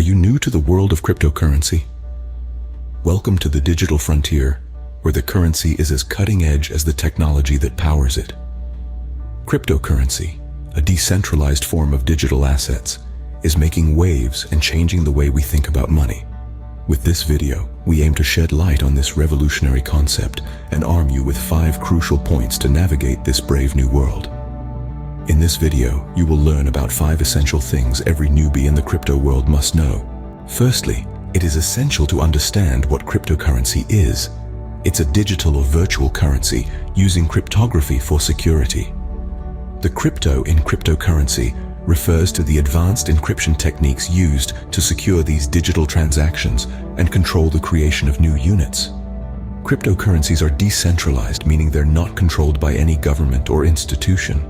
you new to the world of cryptocurrency? Welcome to the digital frontier, where the currency is as cutting edge as the technology that powers it. Cryptocurrency, a decentralized form of digital assets, is making waves and changing the way we think about money. With this video, we aim to shed light on this revolutionary concept and arm you with 5 crucial points to navigate this brave new world. In this video, you will learn about 5 essential things every newbie in the crypto world must know. Firstly, it is essential to understand what cryptocurrency is. It's a digital or virtual currency using cryptography for security. The crypto in cryptocurrency refers to the advanced encryption techniques used to secure these digital transactions and control the creation of new units. Cryptocurrencies are decentralized, meaning they're not controlled by any government or institution.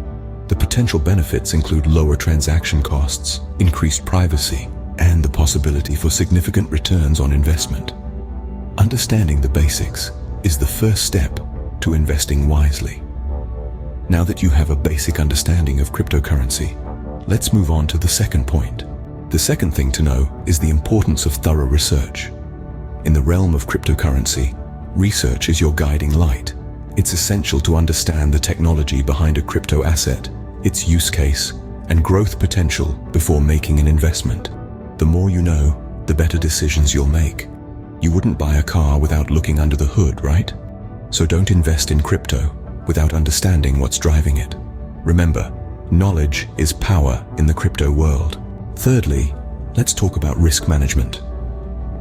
The potential benefits include lower transaction costs, increased privacy, and the possibility for significant returns on investment. Understanding the basics is the first step to investing wisely. Now that you have a basic understanding of cryptocurrency, let's move on to the second point. The second thing to know is the importance of thorough research. In the realm of cryptocurrency, research is your guiding light. It's essential to understand the technology behind a crypto asset, its use case, and growth potential before making an investment. The more you know, the better decisions you'll make. You wouldn't buy a car without looking under the hood, right? So don't invest in crypto without understanding what's driving it. Remember, knowledge is power in the crypto world. Thirdly, let's talk about risk management.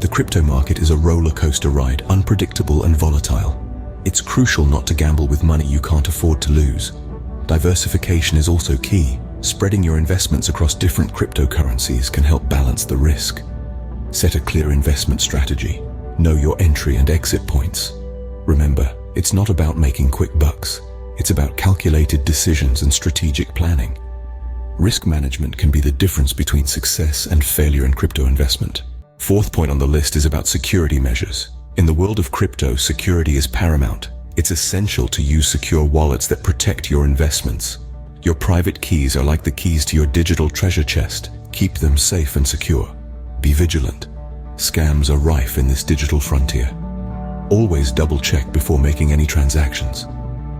The crypto market is a roller coaster ride, unpredictable and volatile. It's crucial not to gamble with money you can't afford to lose. Diversification is also key. Spreading your investments across different cryptocurrencies can help balance the risk. Set a clear investment strategy. Know your entry and exit points. Remember, it's not about making quick bucks. It's about calculated decisions and strategic planning. Risk management can be the difference between success and failure in crypto investment. Fourth point on the list is about security measures. In the world of crypto, security is paramount. It's essential to use secure wallets that protect your investments. Your private keys are like the keys to your digital treasure chest. Keep them safe and secure. Be vigilant. Scams are rife in this digital frontier. Always double-check before making any transactions.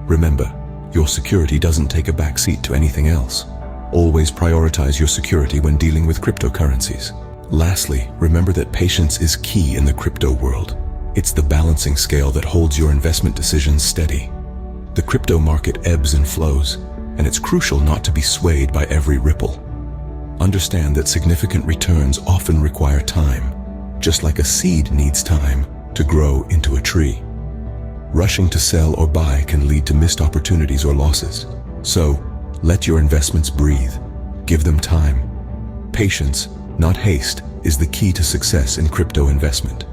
Remember, your security doesn't take a backseat to anything else. Always prioritize your security when dealing with cryptocurrencies. Lastly, remember that patience is key in the crypto world. It's the balancing scale that holds your investment decisions steady. The crypto market ebbs and flows, and it's crucial not to be swayed by every ripple. Understand that significant returns often require time, just like a seed needs time to grow into a tree. Rushing to sell or buy can lead to missed opportunities or losses. So, let your investments breathe. Give them time. Patience, not haste, is the key to success in crypto investment.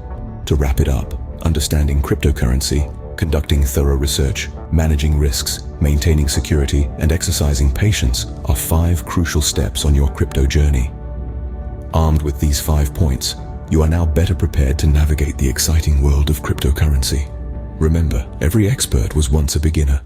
To wrap it up, understanding cryptocurrency, conducting thorough research, managing risks, maintaining security, and exercising patience are 5 crucial steps on your crypto journey. Armed with these 5 points, you are now better prepared to navigate the exciting world of cryptocurrency. Remember, every expert was once a beginner.